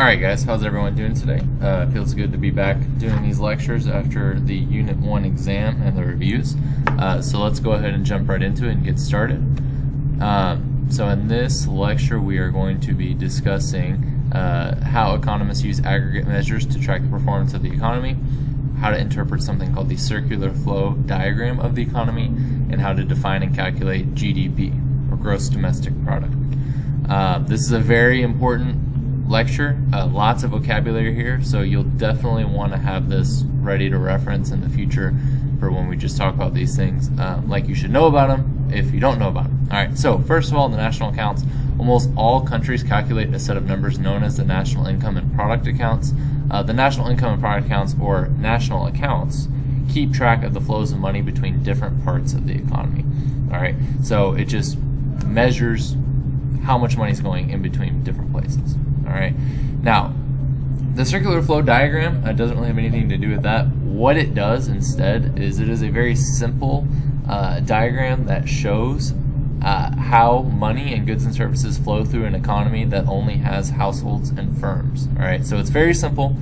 Alright guys, how's everyone doing today? Feels good to be back doing these lectures after the Unit 1 exam and the reviews. So let's go ahead and jump right into it and get started. So in this lecture we are going to be discussing how economists use aggregate measures to track the performance of the economy, how to interpret something called the circular flow diagram of the economy, and how to define and calculate GDP, or gross domestic product. This is a very important lecture, lots of vocabulary here, so you'll definitely want to have this ready to reference in the future for when we just talk about these things, like you should know about them if you don't know about them. Alright, so first of all, the national accounts. Almost all countries calculate a set of numbers known as the national income and product accounts. The national income and product accounts, or national accounts, keep track of the flows of money between different parts of the economy. Alright, so it just measures how much money is going in between different places. Alright, now the circular flow diagram doesn't really have anything to do with that. What it does instead is it is a very simple diagram that shows how money and goods and services flow through an economy that only has households and firms. Alright, so it's very simple,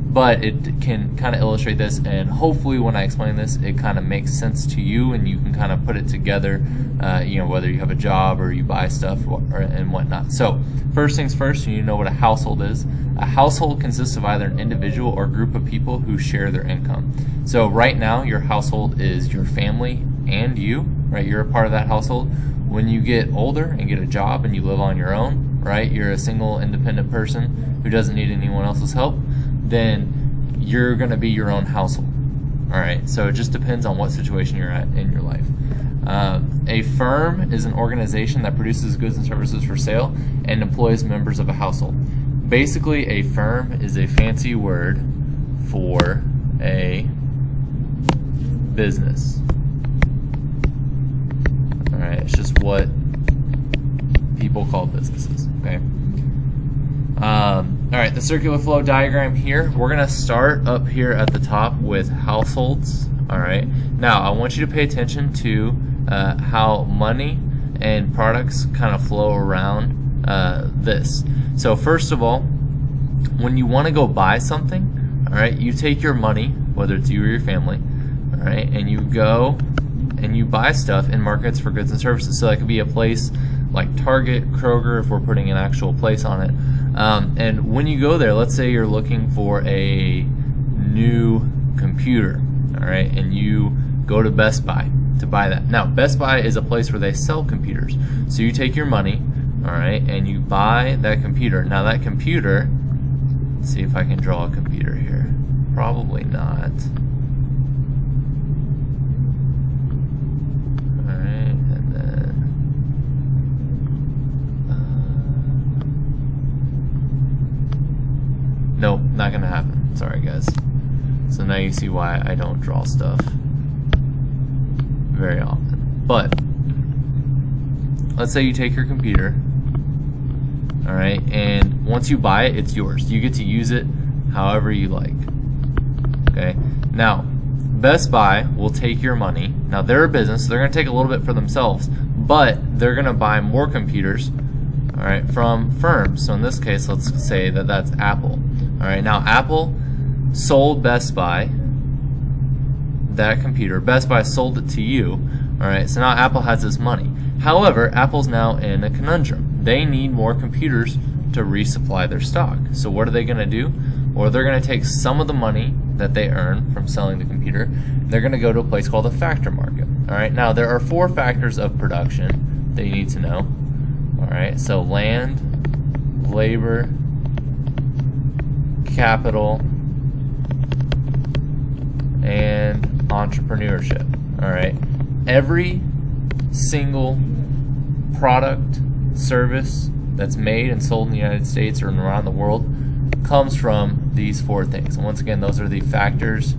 but it can kind of illustrate this, and hopefully when I explain this it kind of makes sense to you and you can kind of put it together, whether you have a job or you buy stuff and whatnot. So first things first, you need to know what a household is. A household consists of either an individual or group of people who share their income. So right now your household is your family and you, right? You're a part of that household. When you get older and get a job and you live on your own, right? You're a single independent person who doesn't need anyone else's help, then you're going to be your own household. Alright, so it just depends on what situation you're at in your life. A firm is an organization that produces goods and services for sale and employs members of a household. Basically, a firm is a fancy word for a business. Alright, it's just what people call businesses, okay? Alright, the circular flow diagram here, we're going to start up here at the top with households. Alright, now I want you to pay attention to how money and products kind of flow around this. So first of all, when you want to go buy something, alright, you take your money, whether it's you or your family, alright, and you go and you buy stuff in markets for goods and services. So that could be a place like Target, Kroger, if we're putting an actual place on it. And when you go there, let's say you're looking for a new computer, alright, and you go to Best Buy to buy that. Now, Best Buy is a place where they sell computers. So you take your money, alright, and you buy that computer. Now that computer, let's see if I can draw a computer here. Probably not. Nope, not gonna happen. Sorry guys. So now you see why I don't draw stuff very often. But let's say you take your computer, alright, and once you buy it, it's yours. You get to use it however you like. Okay? Now, Best Buy will take your money. Now they're a business, so they're gonna take a little bit for themselves, but they're gonna buy more computers, alright, from firms. So in this case, let's say that that's Apple. Alright, now Apple sold Best Buy that computer. Best Buy sold it to you. Alright, so now Apple has this money. However, Apple's now in a conundrum. They need more computers to resupply their stock. So what are they going to do? Well, they're going to take some of the money that they earn from selling the computer. They're going to go to a place called a factor market. Alright, now there are 4 factors of production that you need to know. Alright, so land, labor, capital, and entrepreneurship. Alright, every single product, service that's made and sold in the United States or around the world comes from these 4 things. And once again, those are the factors.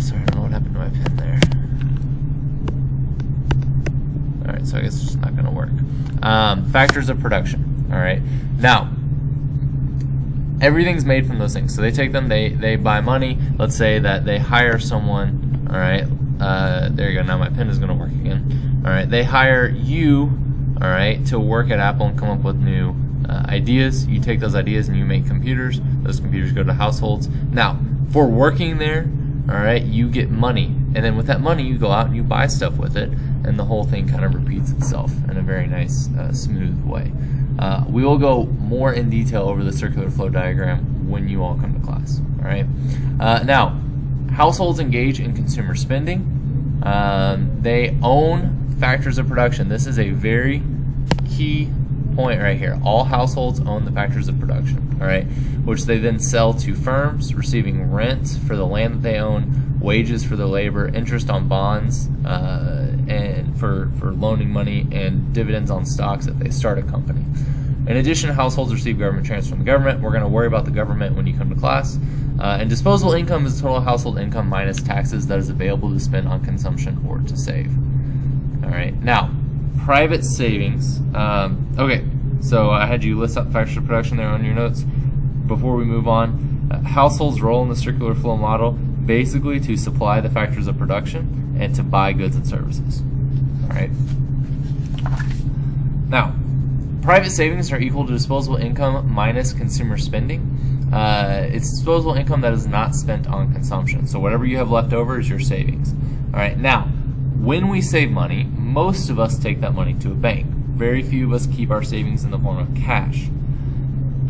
Sorry, I don't know what happened to my pen there. Alright, so I guess it's just not going to work. Factors of production. Alright, now everything's made from those things. So they take them, they buy money. Let's say that they hire someone, alright, there you go, now my pen is going to work again. Alright, they hire you, alright, to work at Apple and come up with new ideas. You take those ideas and you make computers. Those computers go to households. Now, for working there, all right, you get money, and then with that money, you go out and you buy stuff with it, and the whole thing kind of repeats itself in a very nice, smooth way. We will go more in detail over the circular flow diagram when you all come to class. All right. Now, households engage in consumer spending. They own factors of production. This is a very key point right here. All households own the factors of production, all right, which they then sell to firms, receiving rent for the land that they own, wages for their labor, interest on bonds, and for loaning money, and dividends on stocks if they start a company. In addition, households receive government transfers from the government. We're going to worry about the government when you come to class. And disposable income is total household income minus taxes that is available to spend on consumption or to save. All right. Now, private savings. Okay, so I had you list up factors of production there on your notes. Before we move on, households' role in the circular flow model, basically to supply the factors of production and to buy goods and services. All right. Now, private savings are equal to disposable income minus consumer spending. It's disposable income that is not spent on consumption. So whatever you have left over is your savings. All right. Now, when we save money, most of us take that money to a bank. Very few of us keep our savings in the form of cash.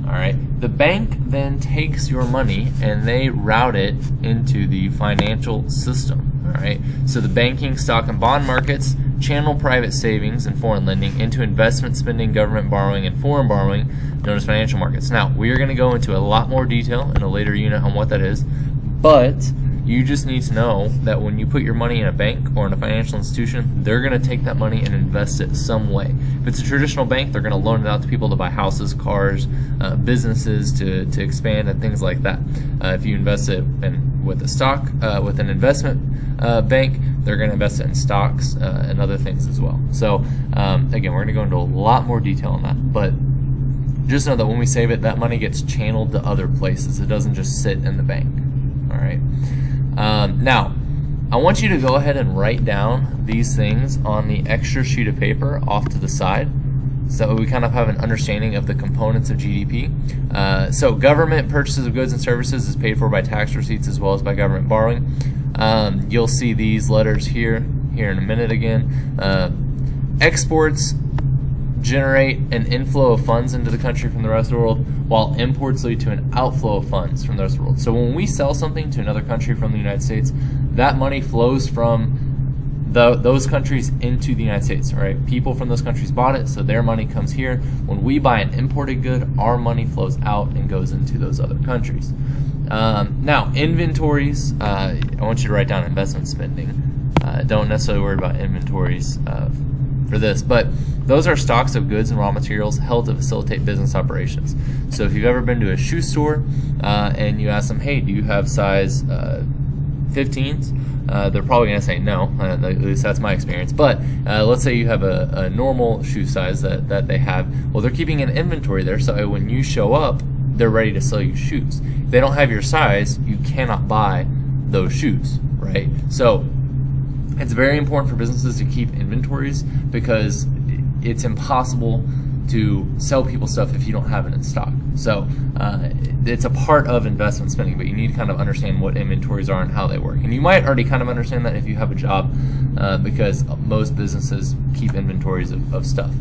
All right. The bank then takes your money and they route it into the financial system. All right. So the banking, stock, and bond markets channel private savings and foreign lending into investment spending, government borrowing, and foreign borrowing, known as financial markets. Now, we are going to go into a lot more detail in a later unit on what that is, but you just need to know that when you put your money in a bank or in a financial institution, they're going to take that money and invest it some way. If it's a traditional bank, they're going to loan it out to people to buy houses, cars, businesses to expand, and things like that. If you invest it with a stock, with an investment bank, they're going to invest it in stocks and other things as well. So again, we're going to go into a lot more detail on that, but just know that when we save it, that money gets channeled to other places. It doesn't just sit in the bank. All right. Now, I want you to go ahead and write down these things on the extra sheet of paper off to the side so we kind of have an understanding of the components of GDP. So government purchases of goods and services is paid for by tax receipts as well as by government borrowing. You'll see these letters here in a minute again. Exports generate an inflow of funds into the country from the rest of the world, while imports lead to an outflow of funds from the rest of the world. So when we sell something to another country from the United States, that money flows from those countries into the United States, right? People from those countries bought it, so their money comes here. When we buy an imported good, our money flows out and goes into those other countries. Now, inventories, I want you to write down investment spending. Don't necessarily worry about inventories for this, but those are stocks of goods and raw materials held to facilitate business operations. So if you've ever been to a shoe store and you ask them, hey, do you have size 15s? They're probably going to say no, at least that's my experience. But let's say you have a normal shoe size that they have. Well, they're keeping an inventory there, so when you show up, they're ready to sell you shoes. If they don't have your size, you cannot buy those shoes, right? So it's very important for businesses to keep inventories because it's impossible to sell people stuff if you don't have it in stock. So it's a part of investment spending, but you need to kind of understand what inventories are and how they work. And you might already kind of understand that if you have a job because most businesses keep inventories of stuff.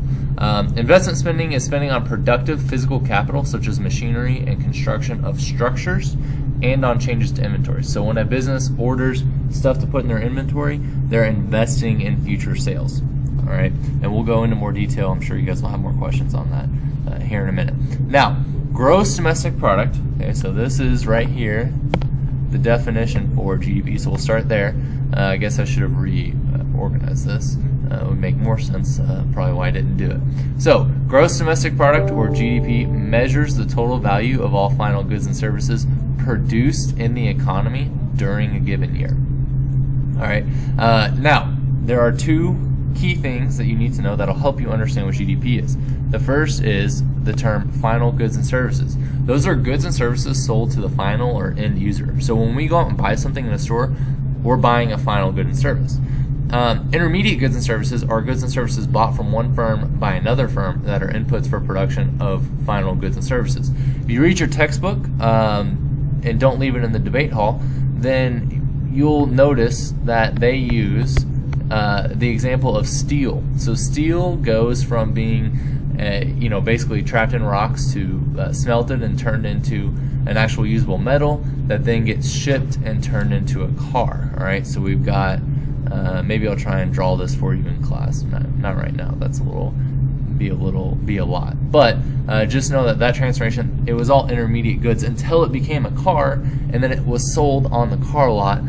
Investment spending is spending on productive physical capital such as machinery and construction of structures and on changes to inventory. So when a business orders stuff to put in their inventory, they're investing in future sales. All right, and we'll go into more detail. I'm sure you guys will have more questions on that here in a minute. Now, gross domestic product. Okay, so this is right here, the definition for GDP. So we'll start there. I guess I should have reorganized this. It would make more sense, probably why I didn't do it. So, gross domestic product, or GDP, measures the total value of all final goods and services produced in the economy during a given year. All right. Now, there are two key things that you need to know that'll help you understand what GDP is. The first is the term final goods and services. Those are goods and services sold to the final or end user. So when we go out and buy something in a store, we're buying a final good and service. Intermediate goods and services are goods and services bought from one firm by another firm that are inputs for production of final goods and services. If you read your textbook and don't leave it in the debate hall, then you'll notice that they use the example of steel. So steel goes from being basically trapped in rocks to smelted and turned into an actual usable metal that then gets shipped and turned into a car. All right, so we've got maybe I'll try and draw this for you in class. Not right now. That's be a lot. But just know that transformation, it was all intermediate goods until it became a car, and then it was sold on the car lot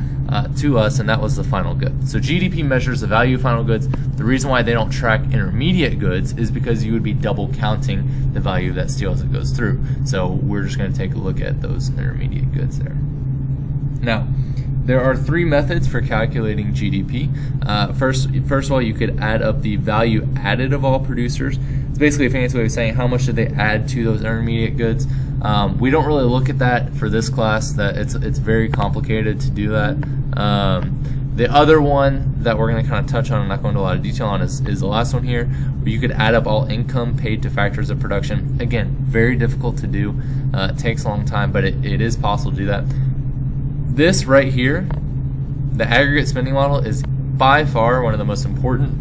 to us, and that was the final good. So GDP measures the value of final goods. The reason why they don't track intermediate goods is because you would be double counting the value of that steel as it goes through. So we're just going to take a look at those intermediate goods there. Now, there are three methods for calculating GDP. First of all, you could add up the value added of all producers. It's basically a fancy way of saying how much did they add to those intermediate goods. We don't really look at that for this class. That it's very complicated to do that. The other one that we're going to kind of touch on, I'm not going into a lot of detail on, is the last one here, where you could add up all income paid to factors of production. Again, very difficult to do. It takes a long time, but it is possible to do that. This right here, the aggregate spending model, is by far one of the most important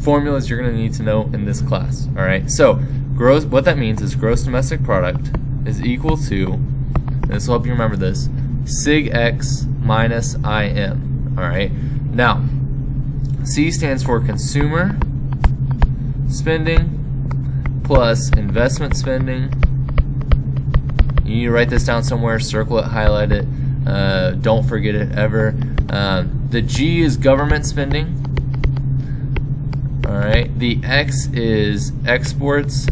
formulas you're going to need to know in this class. All right, so what that means is gross domestic product is equal to, and this will help you remember this, sig x minus IM. All right, now C stands for consumer spending plus investment spending. You need to write this down somewhere, circle it, highlight it, don't forget it ever. The G is government spending. All right, the X is exports.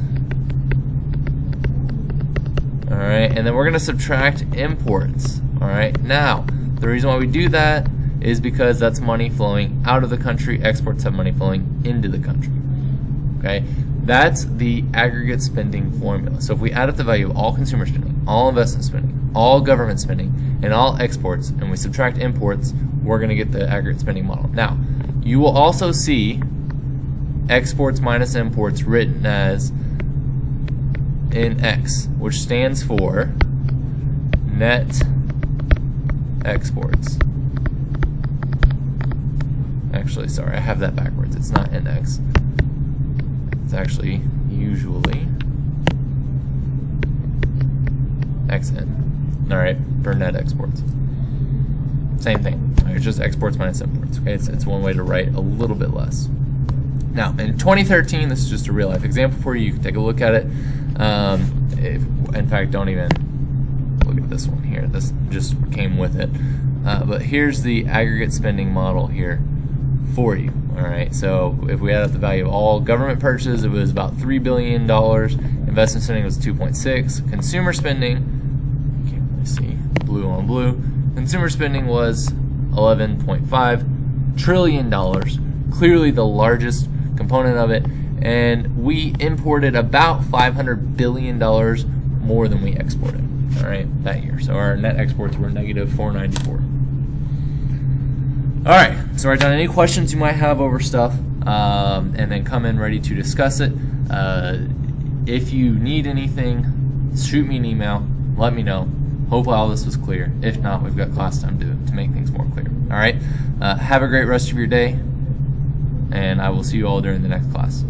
All right, and then we're gonna subtract imports. All right, now the reason why we do that is because that's money flowing out of the country. Exports have money flowing into the country. Okay, that's the aggregate spending formula. So if we add up the value of all consumer spending, all investment spending, all government spending, and all exports, and we subtract imports, we're going to get the aggregate spending model. Now, you will also see exports minus imports written as NX, which stands for net exports. Actually, sorry, I have that backwards. It's not NX. It's actually usually XN. All right, for net exports. Same thing. It's just exports minus imports. Okay, it's one way to write a little bit less. Now, in 2013, this is just a real life example for you. You can take a look at it. In fact, don't even look at this one here. This just came with it. But here's the aggregate spending model here for you. All right, so if we add up the value of all government purchases, it was about $3 billion. Investment spending was 2.6. Consumer spending, you can't really see, blue on blue. Consumer spending was $11.5 trillion, clearly the largest component of it, and we imported about $500 billion more than we exported, all right, that year. So our net exports were negative 494. All right, so write down any questions you might have over stuff, and then come in ready to discuss it. If you need anything, shoot me an email, let me know. Hopefully all this was clear. If not, we've got class time to make things more clear. All right, have a great rest of your day, and I will see you all during the next class.